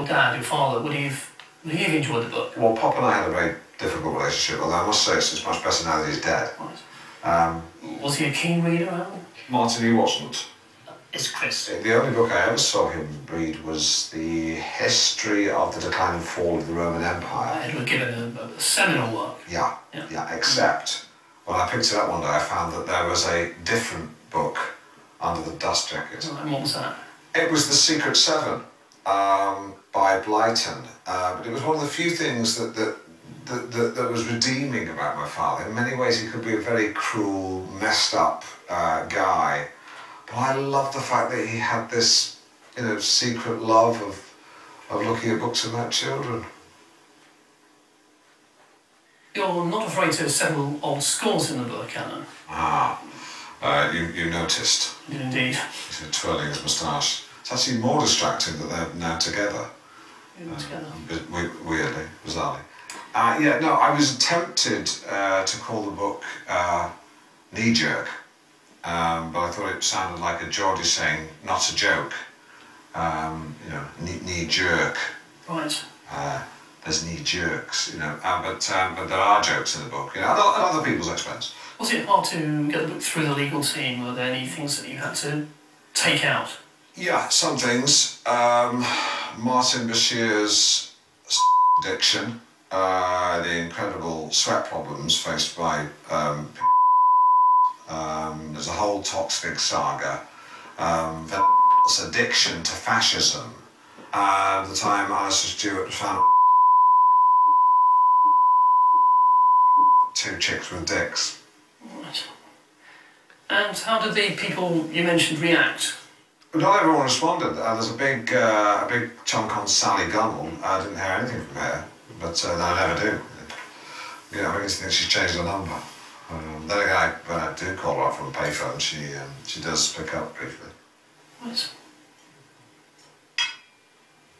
your dad, your father, would he have enjoyed the book? Well, Pop and I had a very difficult relationship, although I must say it's much better now that he's dead. Right. Was he a keen reader, Alan? Martin, he wasn't. It's Chris. The only book I ever saw him read was the history of the decline and fall of the Roman Empire. It would give it a seminal work. Yeah, except when I picked it up one day, I found that there was a different book under the dust jacket. And what was that? It was The Secret Seven by Blyton. But it was one of the few things that was redeeming about my father. In many ways, he could be a very cruel, messed up guy. But I loved the fact that he had this, secret love of looking at books about children. You're not afraid to settle old scores in the book, Alan. You noticed. I did indeed. He's twirling his moustache. It's actually more distracting that they're now together. Weirdly, bizarrely. I was tempted to call the book Knee Jerk, but I thought it sounded like a Geordie saying, not a joke. Knee jerk. Right. There's knee jerks, but there are jokes in the book, at other people's expense. Was it hard to get the book through the legal team? Were there any things that you had to take out? Yeah, some things. Martin Bashir's addiction, the incredible sweat problems faced by there's a whole toxic saga, addiction to fascism, and the time Alistair Stewart found two chicks with dicks. Right. And how did the people you mentioned react? But not everyone responded. There's a big chunk on Sally Gunnell. I didn't hear anything from her, but I never do. I really think she's changed her number. Then again, when I do call her up from a payphone, she does pick up briefly. Right.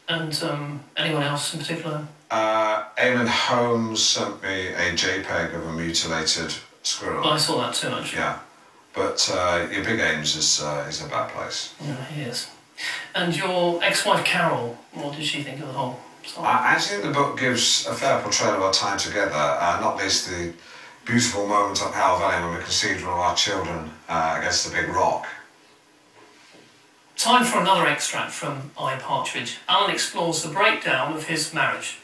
And anyone else in particular? Eamon Holmes sent me a JPEG of a mutilated squirrel. I saw that too, actually. Yeah. But your Big Ames is a bad place. Yeah, he is. And your ex-wife Carol, what did she think of the whole story? I think the book gives a fair portrayal of our time together, not least the beautiful moment up Hell Valley when we conceived one of our children against the big rock. Time for another extract from Partridge. Alan explores the breakdown of his marriage.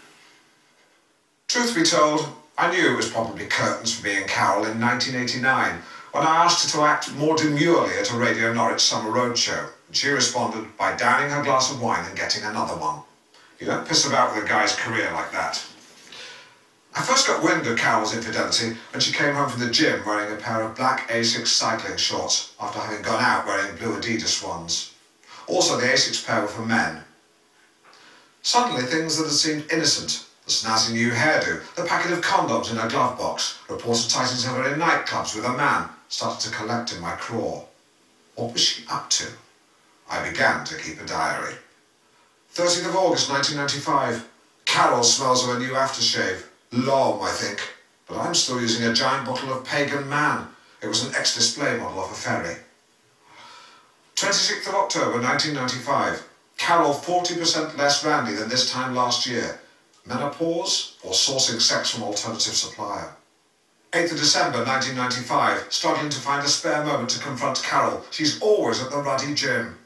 Truth be told, I knew it was probably curtains for me and Carol in 1989, when I asked her to act more demurely at a Radio Norwich summer roadshow. She responded by downing her glass of wine and getting another one. You don't piss about with a guy's career like that. I first got wind of Carol's infidelity when she came home from the gym wearing a pair of black Asics cycling shorts after having gone out wearing blue Adidas ones. Also, the Asics pair were for men. Suddenly, things that had seemed innocent, the snazzy new hairdo, the packet of condoms in her glove box, reported sightings of her in nightclubs with a man, started to collect in my craw. What was she up to? I began to keep a diary. 30th of August 1995. Carol smells of a new aftershave. Lom, I think. But I'm still using a giant bottle of Pagan Man. It was an ex-display model off a ferry. 26th of October 1995. Carol 40% less randy than this time last year. Menopause or sourcing sex from alternative supplier. 8th of December 1995, struggling to find a spare moment to confront Carol. She's always at the ruddy gym.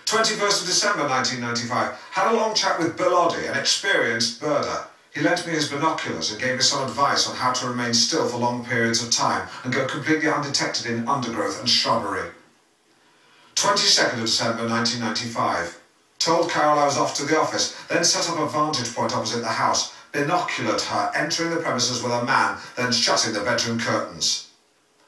21st of December 1995, had a long chat with Bill Oddie, an experienced birder. He lent me his binoculars and gave me some advice on how to remain still for long periods of time and go completely undetected in undergrowth and shrubbery. 22nd of December 1995, told Carol I was off to the office, then set up a vantage point opposite the house, binoculared her entering the premises with a man, then shutting the bedroom curtains.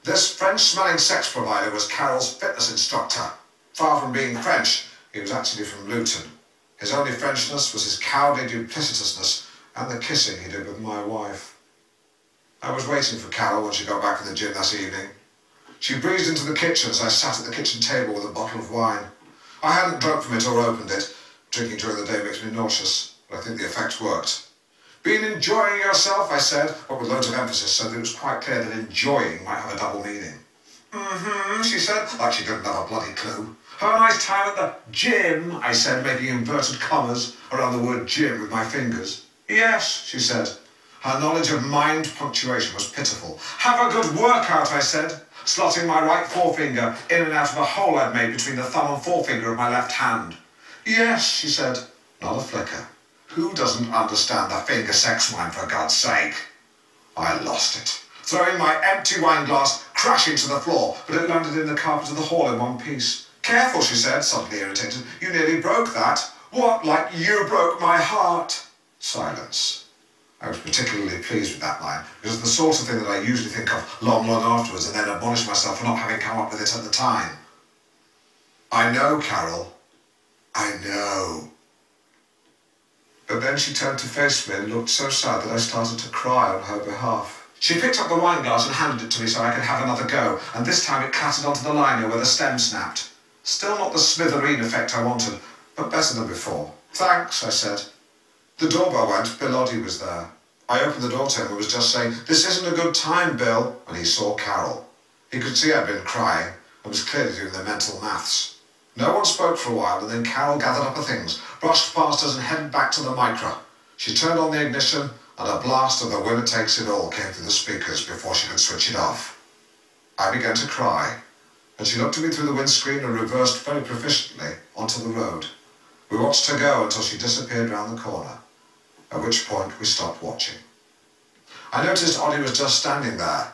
This French-smelling sex provider was Carol's fitness instructor. Far from being French, he was actually from Luton. His only Frenchness was his cowardly duplicitousness and the kissing he did with my wife. I was waiting for Carol when she got back from the gym that evening. She breezed into the kitchen as I sat at the kitchen table with a bottle of wine. I hadn't drunk from it or opened it. Drinking during the day makes me nauseous, but I think the effect worked. Been enjoying yourself, I said, but with loads of emphasis so that it was quite clear that enjoying might have a double meaning. She said, like she didn't have a bloody clue. Have a nice time at the gym, I said, making inverted commas around the word gym with my fingers. Yes, she said. Her knowledge of mind punctuation was pitiful. Have a good workout, I said, slotting my right forefinger in and out of a hole I'd made between the thumb and forefinger of my left hand. Yes, she said. Not a flicker. Who doesn't understand the finger sex wine, for God's sake? I lost it, throwing my empty wine glass crashing to the floor, but it landed in the carpet of the hall in one piece. Careful, she said, suddenly irritated. You nearly broke that. What, like you broke my heart? Silence. I was particularly pleased with that line, because it's the sort of thing that I usually think of long afterwards and then admonish myself for not having come up with it at the time. I know, Carol. I know. But then she turned to face me and looked so sad that I started to cry on her behalf. She picked up the wine glass and handed it to me so I could have another go, and this time it clattered onto the liner where the stem snapped. Still not the smithereen effect I wanted, but better than before. Thanks, I said. The doorbell went. Bill Oddie was there. I opened the door to him and was just saying, "This isn't a good time, Bill," when he saw Carol. He could see I'd been crying and was clearly doing the mental maths. No one spoke for a while, and then Carol gathered up her things, brushed past us and headed back to the micro. She turned on the ignition, and a blast of The Winner Takes It All came through the speakers before she could switch it off. I began to cry, and she looked at me through the windscreen and reversed very proficiently onto the road. We watched her go until she disappeared round the corner, at which point we stopped watching. I noticed Oddie was just standing there.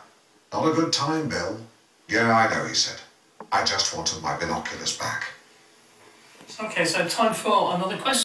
Not a good time, Bill. Yeah, I know, he said. I just wanted my binoculars back. Okay, so time for another question.